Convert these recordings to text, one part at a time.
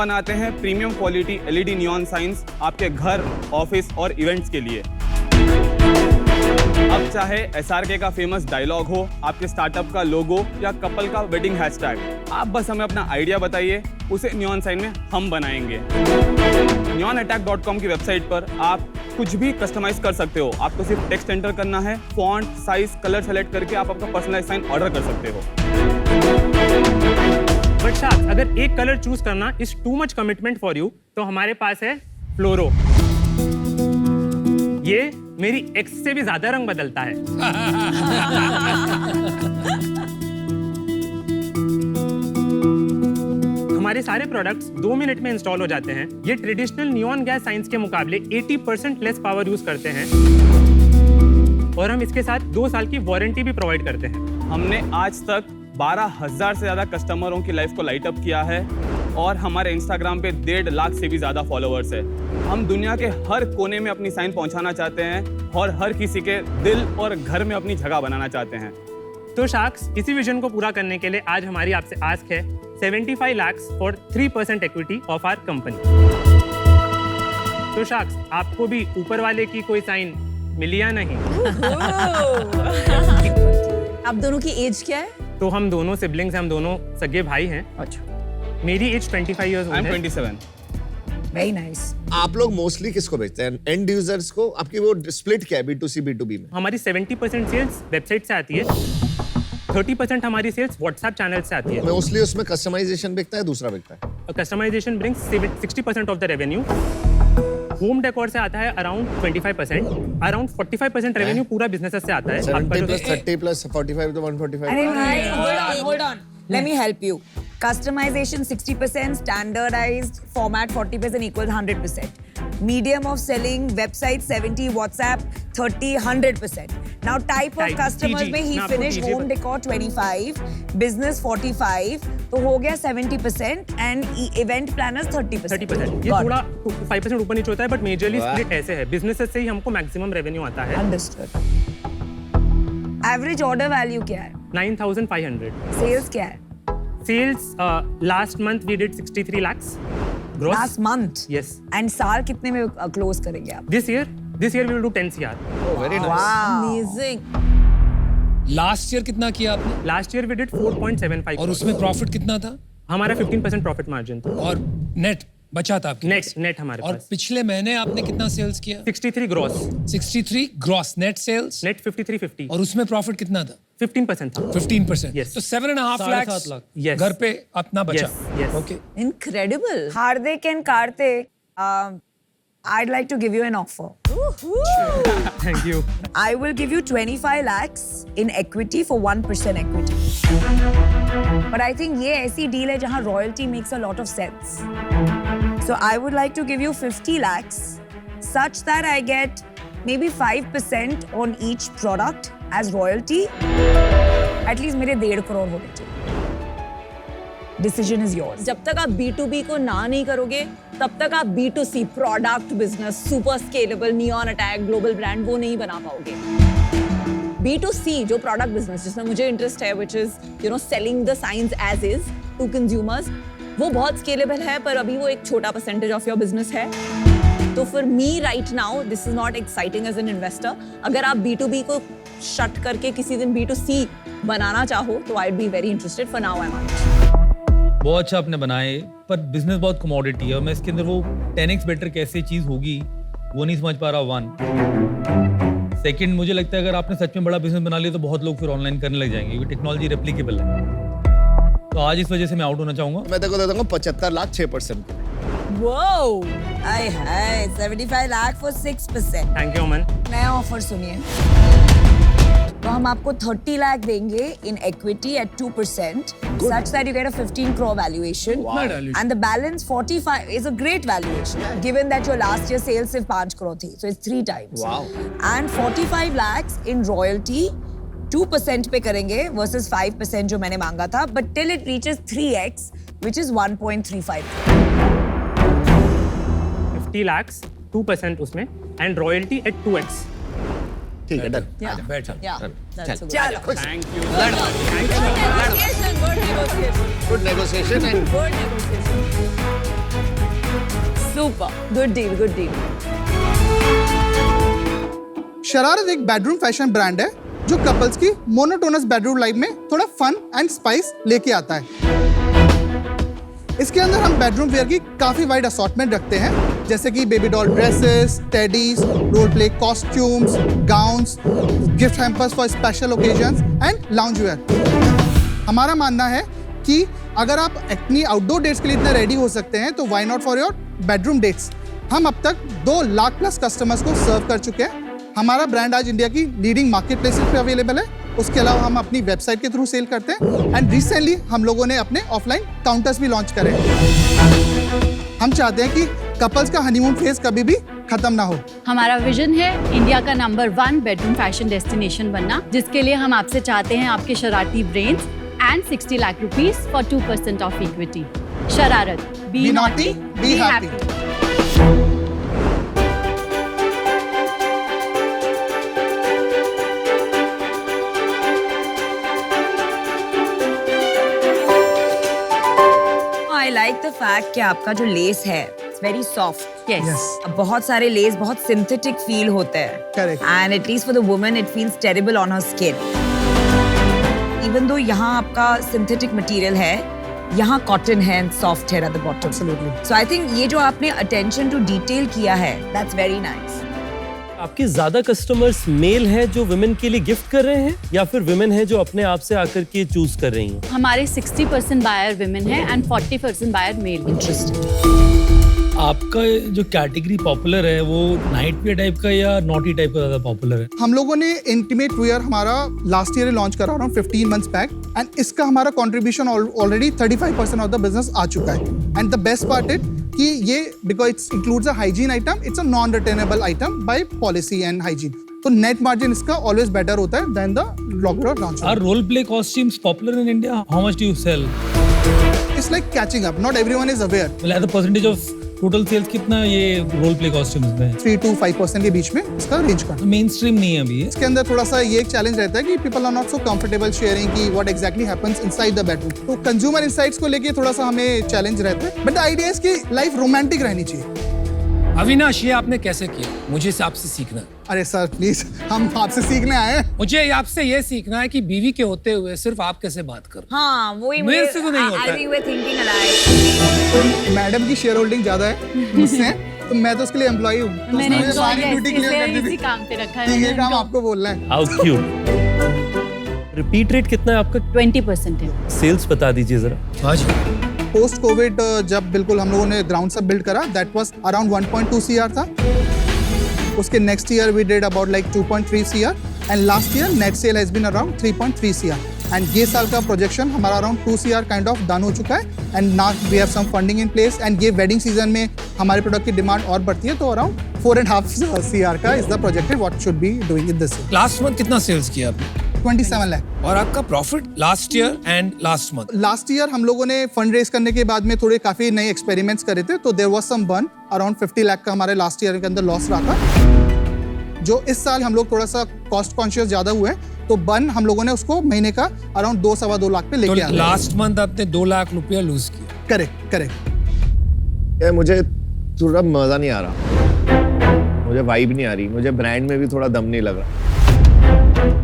बनाते हैं premium quality LED neon science आपके घर, ऑफिस और इवेंट्स के लिए। अब चाहे SRK का फेमस डायलॉग हो, आपके स्टार्टअप का लोगो या कपल का वेडिंग हैशटैग, आप बस हमें अपना आइडिया बताइए, उसे नियॉन साइन में हम बनाएंगे। neonattack.com की वेबसाइट पर आप कुछ भी कस्टमाइज कर सकते हो। आपको सिर्फ टेक्स्ट एंटर करना है, फॉन्ट, साइज, कलर सेलेक्ट करके आप अपना पर्सनलाइज साइन ऑर्डर कर सकते हो। बट शायद अगर एक कलर चूज करना is too much commitment for you, तो हमारे पास है फ्लोरो। ये मेरी एक्स से भी ज्यादा रंग बदलता है। हमारे सारे प्रोडक्ट्स 2 मिनट में इंस्टॉल हो जाते हैं। ये ट्रेडिशनल नियॉन गैस साइंस के मुकाबले 80% लेस पावर यूज करते हैं और हम इसके साथ 2 साल की वारंटी भी प्रोवाइड करते हैं। हमने आज तक 12,000 से ज्यादा कस्टमरों की लाइफ को लाइट अप किया है और हमारे इंस्टाग्राम पे 1.5 लाख से भी ज्यादा फॉलोअर्स है। हम दुनिया के हर कोने में अपनी साइन पहुंचाना चाहते हैं और हर किसी के दिल और घर में अपनी जगह बनाना चाहते हैं। तो शार्क्स, इसी विजन को पूरा करने के लिए आज हमारी आपसे आस्क है 75 lakh for 3% equity of our company. तो शार्क्स, आपको भी ऊपर वाले की कोई साइन मिली या नहीं? आप दोनों की एज क्या है? तो हम दोनों सिबलिंग्स हैं, हम दोनों सगे भाई हैं। अच्छा, मेरी age 25 years I am 27। Very nice. आप लोग मोस्टली किसको बेचते हैं? एंड यूजर्स को? आपकी वो स्प्लिट क्या है B2C B2B में? हमारी 70% सेल्स वेबसाइट से आती है, 30% हमारी सेल्स व्हाट्सएप चैनल से आती है। मोस्टली उसमें कस्टमाइजेशन बिकता है, दूसरा बिकता है? Customisation brings 60% of the revenue. Home decor से आता है अराउंड 25%, अराउंड 45% रेवेन्यू पूरा बिजनेस से आता है। 70 plus 30 plus 45 तो 145। अरे भाई, hold on. Let me help you. Customization 60%, standardized format 40% equals 100%. Medium of selling, website 70, WhatsApp 30, 100%. Now type of customers में he finished home decor 25, business 45, तो हो गया 70% and event planners 30%. 30%। ये थोड़ा 5% ऊपर नीचे होता है, बट मेजरली स्प्लिट ऐसे है। बिजनेसेस से ही हमको मैक्सिमम रेवेन्यू आता है। Understood. Average order value क्या है? 9,500। Sales क्या है? Sales last month we did 63 lakhs gross. Last month? Yes. And साल कितने में close करेंगे आप? This year we will do 10 CR. Oh, very nice. Wow. Amazing. Last year कितना किया आपने? Last year we did 4.75 और उसमें प्रॉफिट कितना था? हमारा 15% प्रॉफिट मार्जिन था। और नेट बचा था आपके? नेट हमारे और पास पिछले महीने आपने कितना सेल्स किया? 63 gross, 63 gross net sales. Net 5350 और उसमें प्रॉफिट कितना था? 15% था। 15%। Yes. तो 7.5 लाख Yes. घर पे अपना बचा। Yes. Okay. Incredible. Hardik and Karthik, I'd like to give you an offer. Thank you. I will give you 25 lakhs in equity for 1% equity. But I think ये ऐसी deal है जहाँ royalty makes a lot of sense. So I would like to give you 50 lakhs such that I get maybe 5% on each product as royalty. At least मेरे 1.5 करोड़ होने चाहिए. Decision is yours. जब तक आप B2B को ना नहीं करोगे, तब तक आप B2C product business super scalable neon attack global brand वो नहीं बना पाओगे। B2C जो प्रोडक्ट बिजनेस जिसमें मुझे इंटरेस्ट है, which is selling the signs as is to consumers, वो बहुत स्केलेबल है, पर अभी वो एक छोटा परसेंटेज ऑफ योर बिजनेस है। तो for me right now this is not exciting as an investor. अगर आप B2B को शट करके किसी दिन B2C बनाना चाहो तो I be very interested. For now I am out. बहुत अच्छा आपने बनाए, पर बिजनेस बहुत कमोडिटी है और मैं इसके अंदर वो 10x बेटर कैसे चीज होगी वो नहीं समझ पा रहा। 1 सेकंड, मुझे लगता है अगर आपने सच में बड़ा बिजनेस बना लिया तो बहुत लोग फिर ऑनलाइन करने लग जाएंगे क्योंकि टेक्नोलॉजी रेप्लिकेबल है। तो आज इस वजह से मैं आउट होना चाहूंगा। मैं देखो दे दूंगा 75 lakh 6%। Whoa! Aye, 75 lakh for 6%. Thank you Aman. नया ऑफर सुनिए। तो हम आपको 30 लाख देंगे in equity at 2%, such that you get a 15 crore valuation. Wow. And the balance 45 is a great valuation, given that your last year sales सिर्फ 5 crore थी, so it's 3 times. Wow. And 45 lakhs in royalty, 2% पे करेंगे versus 5% जो मैंने मांगा था, but till it reaches 3x, which is 1.35. 50 lakhs, 2% उसमें, and royalty at 2x. ठीक है, डन। Yeah. बैठ जा। Yeah, that's a good चलो। Thank you. Good negotiation. Good negotiation and Good negotiation. Super, good deal, good deal. शरारत एक bedroom fashion brand है जो कपल्स की मोनोटोनस बेडरूम लाइफ में थोड़ा फन एंड स्पाइस लेके आता है। इसके अंदर हम बेडरूम वेयर की काफी वाइड असॉर्टमेंट रखते हैं, जैसे कि baby doll dresses, teddies, role play costumes, gowns, gift hampers for special occasions and lounge wear. हमारा मानना है कि अगर आप अपनी आउटडोर डेट्स के लिए इतना रेडी हो सकते हैं तो why not for your bedroom dates. हम अब तक 2 लाख प्लस कस्टमर्स को सर्व कर चुके हैं। हमारा ब्रांड आज इंडिया की लीडिंग मार्केट प्लेसेस पे अवेलेबल है। उसके अलावा हम अपनी वेबसाइट के थ्रू सेल करते हैं एंड रिसेंटली हम लोगों ने अपने ऑफलाइन काउंटर्स भी लॉन्च करे। हम चाहते हैं कि कपल्स का हनीमून फेज कभी भी खत्म ना हो। हमारा विजन है इंडिया का नंबर 1 बेडरूम फैशन डेस्टिनेशन बनना, जिसके लिए हम आपसे चाहते हैं आपके शरारती brains and 60 lakh rupees for 2% of equity. शरारत, be naughty, be happy. I like the fact कि आपका जो लेस है it's very soft. Yes. अब बहुत सारे लेस बहुत सिंथेटिक फील होते हैं. Correct. And at least for the woman it feels terrible on her skin. Even though यहाँ आपका सिंथेटिक मटेरियल है, यहाँ कॉटन है and soft hair at the bottom. Absolutely. So I think ये जो आपने attention to detail किया है, that's very nice. आपके ज्यादा कस्टमर्स मेल हैं जो वुमेन के लिए गिफ्ट कर रहे हैं या फिर वुमेन हैं जो अपने आप से आकर के चूज कर रही हैं? हमारे 60% बायर विमेन है एंड 40% बायर मेल। Interesting. आपका जो कैटेगरी पॉपुलर है वो नाइट वेयर टाइप का या नॉटी टाइप का ज्यादा पॉपुलर है? हम लोगों ने इंटीमेट वेयर हमारा लास्ट ईयर लॉन्च करा अराउंड 15 मंथ्स बैक एंड इसका हमारा contribution already 35% of the business आ चुका है। And the best part it कि ये because it's includes a hygiene item, it's a non returnable item by policy and hygiene, तो net margin इसका always better होता है than the regular launch. Are role play costumes popular in India? How much do you sell? It's like catching up, not everyone is aware. Well, as a percentage of total sales कितना ये role play costumes में है? 3 to 5% के बीच में इसका range का। Main stream नहीं है अभी ये। इसके अंदर थोड़ा सा ये एक चैलेंज रहता है कि people are not so comfortable sharing कि what exactly happens inside the bedroom, तो कंज्यूमर इनसाइट्स को लेके थोड़ा सा हमें चैलेंज रहता है, बट द आइडिया इज कि लाइफ रोमांटिक रहनी चाहिए। अविनाश, ये आपने कैसे किया? मुझे इस आपसे सीखना है। अरे सर प्लीज, हम आपसे सीखने आए हैं। मुझे आपसे ये सीखना है कि बीवी के होते हुए सिर्फ आप कैसे बात करो। हाँ, वही मेरे से तो नहीं होता है। I think we're thinking alike. Madam की शेयर होल्डिंग ज्यादा है मुझसे, तो मैं तो उसके लिए एम्प्लॉय हूँ, तो मैंने उसमें सारी ड्यूटी क्लियर कर दी इसी थी काम पे रखा कि ये है। काम आपको बोलना है। How cute. रिपीट रेट कितना है आपका? 20% है। सेल्स बता दीजिए जरा। हाँ जी। पोस्ट कोविड जब बिल्कुल हम लोगों ने ग्राउंड सब बिल्ड करा, दैट वाज अराउंड 1.2 CR था। उसके next year we did about like 2.3 CR and last year net sale has been around 3.3 CR and ये साल का प्रोजेक्शन हमारा around 2 CR kind of done हो चुका है and now we have some funding in place and ये wedding season में हमारे प्रोडक्ट की डिमांड और बढ़ती है, तो अराउंड 4.5 CR का is the projected what should be doing in this year. Last month कितना सेल्स किया आपने? 27 लाख। और आपका profit last year and last month? Last year हम लोगों ने फंड रेज करने के बाद में थोड़े काफी नए एक्सपेरिमेंट्स करे थे, तो there was some burn around 50 lakh का हमारे लास्ट ईयर के अंदर लॉस रहा था। जो इस साल हम लोग थोड़ा सा कॉस्ट कॉन्शियस ज्यादा हुए, तो बर्न हम लोगों ने उसको महीने का अराउंड 2-2.25 लाख पे लेके तो आए। लास्ट मंथ आपने 2 लाख रुपया लूज किया। Correct correct. मुझे थोड़ा मजा नहीं आ रहा, मुझे वाइब नहीं आ रही, मुझे ब्रांड में भी थोड़ा दम नहीं लग रहा।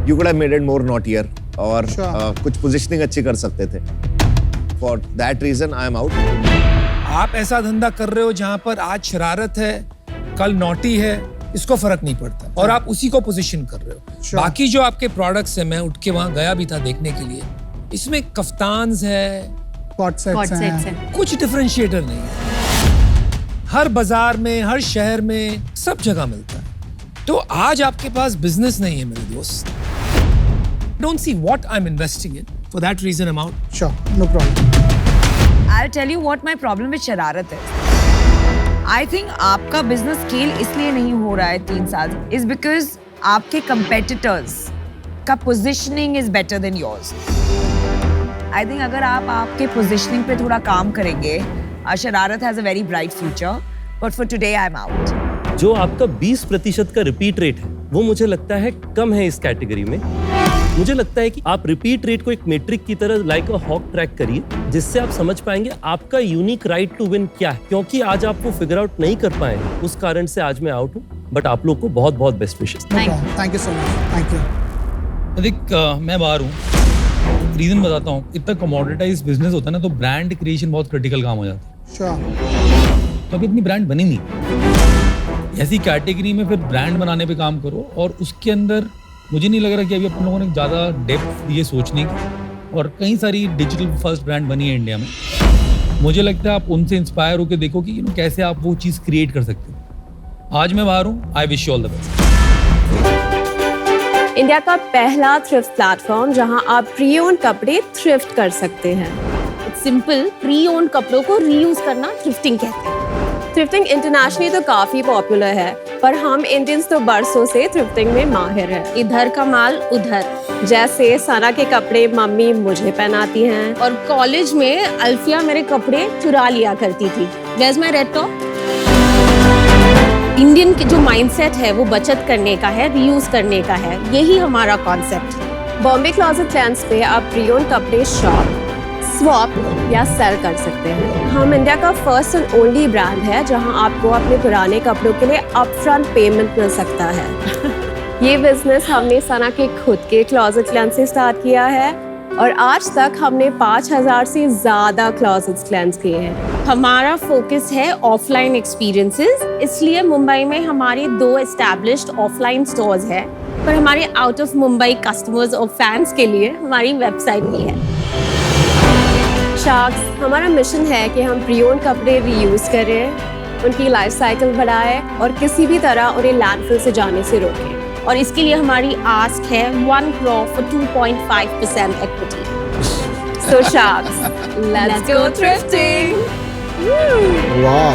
You could have made it more naughtier और कुछ पोजीशनिंग अच्छी कर सकते थे। For that reason I am out. आप ऐसा धंधा कर रहे हो जहां पर आज शरारत है, कल नॉटी है, इसको फर्क नहीं पड़ता और आप उसी को पोजीशन कर रहे हो। बाकी जो आपके प्रोडक्ट्स है, मैं उठ के वहां गया भी था देखने के लिए, इसमें कफ्तान्स है, कॉट सेट्स हैं। कुछ डिफरेंशिएटर नहीं है। हर बाजार में, हर शहर में, सब जगह मिलता है। तो आज आपके पास बिजनेस नहीं है मेरे दोस्त। Don't see what I'm investing in. For that reason, I'm out. Sure, no problem. I'll tell you what my problem with शरारत है. I think आपका बिजनेस स्केल इसलिए नहीं हो रहा है 3 साल, is because आपके competitors का positioning is better than yours. I think अगर आप आपके positioning पे थोड़ा काम करेंगे, शरारत has a very bright future. But for today, I'm out. जो आपका 20% का रिपीट रेट है वो मुझे लगता है कम है इस कैटेगरी में। मुझे लगता है कि आप रिपीट रेट को एक मेट्रिक की तरह लाइक अ हॉक ट्रैक करिए, जिससे आप समझ पाएंगे आपका यूनिक राइट टू विन क्या है। क्योंकि आज आप वो फिगर आउट नहीं कर पाए, उस कारण से आज मैं आउट हूँ। बट आप लोग को बहुत बहुत best wishes. Thank you so much, thank you. देख मैं बाहर हूँ, रीजन बताता हूँ। इतना कमोडिटाइज बिजनेस होता है ना, तो ब्रांड क्रिएशन बहुत क्रिटिकल काम हो जाता है। श्योर। तो अभी इतनी ब्रांड बनी नहीं, ऐसी कैटेगरी में फिर ब्रांड बनाने पे काम करो। और उसके अंदर मुझे नहीं लग रहा कि अभी अपन लोगों ने ज़्यादा डेप्थ दी है सोचने की। और कई सारी डिजिटल फर्स्ट ब्रांड बनी है इंडिया में। मुझे लगता है आप उनसे इंस्पायर होकर देखो कि कैसे आप वो चीज़ क्रिएट कर सकते हो। आज मैं बाहर हूँ, I wish you all the best. India का पहला थ्रिफ्ट प्लेटफॉर्म जहां आप प्री ओन्ड कपड़े थ्रिफ्ट कर सकते हैं। सिंपल, प्री ओन्ड कपड़ों को रीयूज करना थ्रिफ्टिंग कहते हैं। थ्रिफ्टिंग इंटरनेशनली तो काफी पॉपुलर है, पर हम इंडियंस तो बरसों से थ्रिफ्टिंग में माहिर हैं। इधर का माल उधर, जैसे सना के कपड़े मम्मी मुझे पहनाती हैं, और कॉलेज में अल्फिया मेरे कपड़े चुरा लिया करती थी। Where's my red top? Indian के जो माइंडसेट है वो बचत करने का है, रीयूज करने का है। यही हमारा कॉन्सेप्ट। बॉम्बे क्लॉजेट क्लेंस पे आप प्री ओन्ड कपड़े शॉप, स्वैप या सेल कर सकते हैं। हम इंडिया का फर्स्ट एंड ओनली ब्रांड है जहां आपको अपने पुराने कपड़ों के लिए अपफ्रंट पेमेंट मिल सकता है। ये बिजनेस हमने सना के खुद के क्लॉजेट क्लेंस से स्टार्ट किया है, और आज तक हमने 5000 से ज्यादा क्लॉजेट्स क्लेंस किए हैं। हमारा फोकस है ऑफलाइन एक्सपीरियंसेस, इसलिए मुंबई में हमारे 2 एस्टैब्लिश्ड ऑफलाइन स्टोर्स हैं, पर हमारे आउट ऑफ मुंबई कस्टमर्स और फैंस के लिए हमारी वेबसाइट भी है। शार्क्स, हमारा मिशन है कि हम प्री ओन्ड कपड़े रीयूज करें, उनकी लाइफ साइकिल बढ़ाएं और किसी भी तरह उन्हें लैंडफिल से जाने से रोकें। और इसके लिए हमारी आस्क है 1 crore for 2.5% equity. So Sharks, let's go thrifting. वाह,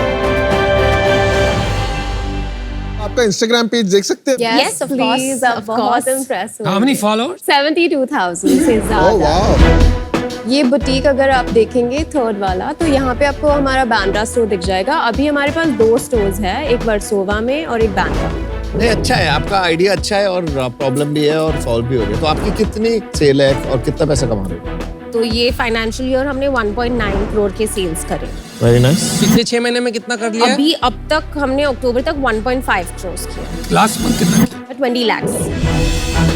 आपका इंस्टाग्राम पेज देख सकते हैं? Yes, of course, बहुत impressive. How many followers? 72,000 से Oh ज्यादा। wow. ये बुटीक अगर आप देखेंगे थर्ड वाला, तो यहाँ पे आपको हमारा बांद्रा स्टोर दिख जाएगा। अभी हमारे पास 2 स्टोर्स है, एक वर्सोवा में और एक बांद्रा में। नहीं, अच्छा है, आपका आइडिया अच्छा है और प्रॉब्लम भी है और सॉल्व भी हो रही है। तो आपकी कितनी सेल है और कितना पैसा कमा रहे हो? तो ये फाइनेंशियल ईयर हमने 1.9 करोड़ के सेल्स करे। Very nice. पिछले 6 महीने में कितना कर लिया है? अभी अब तक हमने अक्टूबर तक 1.5 करोड़ किया। लास्ट मंथ कितना किया? 20 lakhs।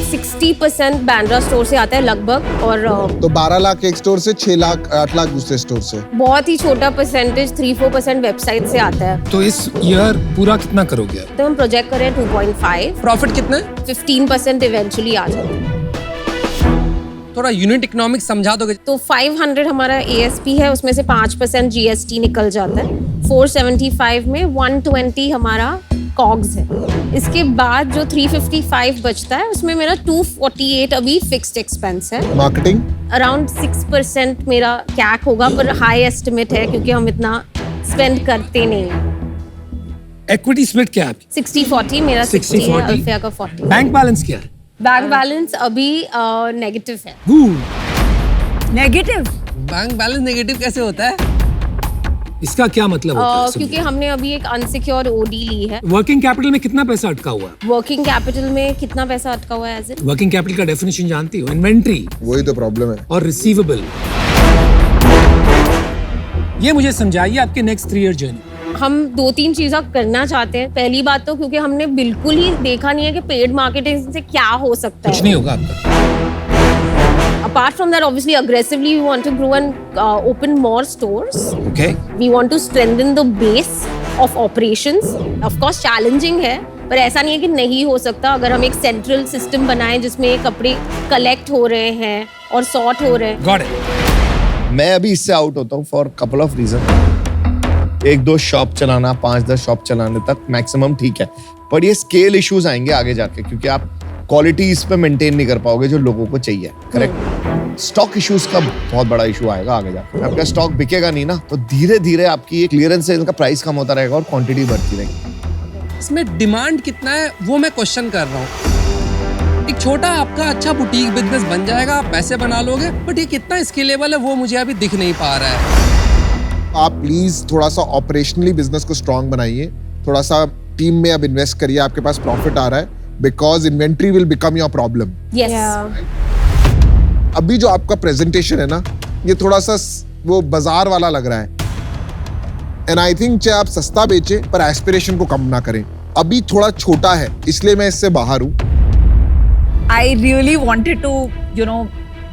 60% बांद्रा स्टोर से आता है लगभग, और तो 12 लाख एक स्टोर से, 6 लाख 8 लाख दूसरे स्टोर से। बहुत ही छोटा परसेंटेज 3-4% वेबसाइट से आता है। तो इस ईयर पूरा कितना करोगे? तो हम प्रोजेक्ट करें 2.5। प्रॉफिट कितना है? 15% इवेंचुअली आ जाएगा। थोड़ा यूनिट इकोनॉमिक्स समझा दोगे? तो 500 हमारा ASP है, उसमें से 5% GST निकल जाता है। 475 में 120 हमारा कॉग्स है। इसके बाद जो 355 बचता है, उसमें मेरा 248 अभी फिक्स्ड एक्सपेंस है। मार्केटिंग अराउंड 6% मेरा कैक होगा, पर हाई एस्टिमेट है क्योंकि हम इतना स्पेंड करते नहीं हैं। इक्विटी स्प्लिट क्या है आपकी? 60-40, मेरा 60 है, अल्फिया का 40। बैंक बैलेंस क्या है? बैंक बैलेंस अभी नेगेटिव है। नेगेटिव? बैंक बैलेंस नेगेटिव कैसे होता है? इसका क्या मतलब होता है? क्योंकि हमने अभी एक अनसिक्योर्ड ओडी ली है। वर्किंग कैपिटल में कितना पैसा अटका हुआ है? वर्किंग कैपिटल में कितना पैसा अटका हुआ है? वर्किंग कैपिटल का डेफिनेशन जानती हो? इन्वेंट्री, वही तो प्रॉब्लम है। और रिसीवेबल। ये मुझे समझाइए आपके नेक्स्ट 3 ईयर जर्नी। हम 2-3 चीजें करना चाहते हैं। पहली बात तो क्योंकि हमने बिल्कुल ही देखा नहीं है कि पेड मार्केटिंग से क्या हो सकता है। कुछ नहीं होगा आपका। Apart from that, obviously, aggressively, we want to grow and open more stores. Okay. We want to strengthen the base of operations. Of course, challenging है, पर ऐसा नहीं है कि नहीं हो सकता। अगर हम एक सेंट्रल सिस्टम बनाएं जिसमें कपड़े कलेक्ट हो रहे हैं और सॉर्ट हो रहे हैं। Got it. मैं अभी इससे आउट होता हूँ for couple of reason. 1-2 shop चलाना, 5-10 शॉप चलाने तक मैक्सिमम ठीक है, पर ये स्केल इश्यूज आएंगे आगे जाके, क्योंकि आप क्वालिटी इस पे मेंटेन नहीं कर पाओगे जो लोगों को चाहिए। करेक्ट। स्टॉक इश्यूज का बहुत बड़ा इशू आएगा आगे जाके। आपका स्टॉक बिकेगा नहीं ना, तो धीरे धीरे आपकी क्लियरेंस से इनका प्राइस कम होता रहेगा और क्वांटिटी बढ़ती रहेगी। इसमें डिमांड कितना है वो मैं क्वेश्चन कर रहा हूँ। एक छोटा आपका अच्छा बुटीक बिजनेस बन जाएगा, आप पैसे बना लोगे, बट ये कितना स्केलेबल है वो मुझे अभी दिख नहीं पा रहा है। आप प्लीज थोड़ा सा ऑपरेशनली बिजनेस को स्ट्रांग बनाइए, थोड़ा सा टीम में अब इन्वेस्ट करिए। आपके पास प्रॉफिट आ रहा है, because inventory will become your problem. Yes. अभी जो आपका प्रेजेंटेशन है ना, ये थोड़ा सा वो बाजार वाला लग रहा है. एंड आई थिंक चाहे आप सस्ता बेचे पर एस्पिरेशन को कम ना करें. अभी थोड़ा छोटा है, इसलिए मैं इससे बाहर हूँ. I really wanted to,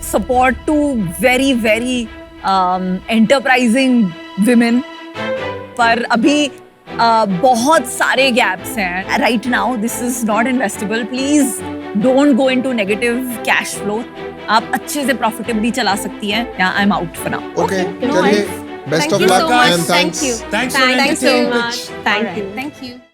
support two very, very enterprising women. पर अभी बहुत सारे gaps हैं. Right now, this is not investable. Please don't go into negative cash flow. आप अच्छे से profitably चला सकती हैं. Yeah, I'm out for now. Okay, No चलिए. worries. Best Thank of you luck so much. and thanks. Thank you. Thanks for Thank you so entertaining. much. Thank you.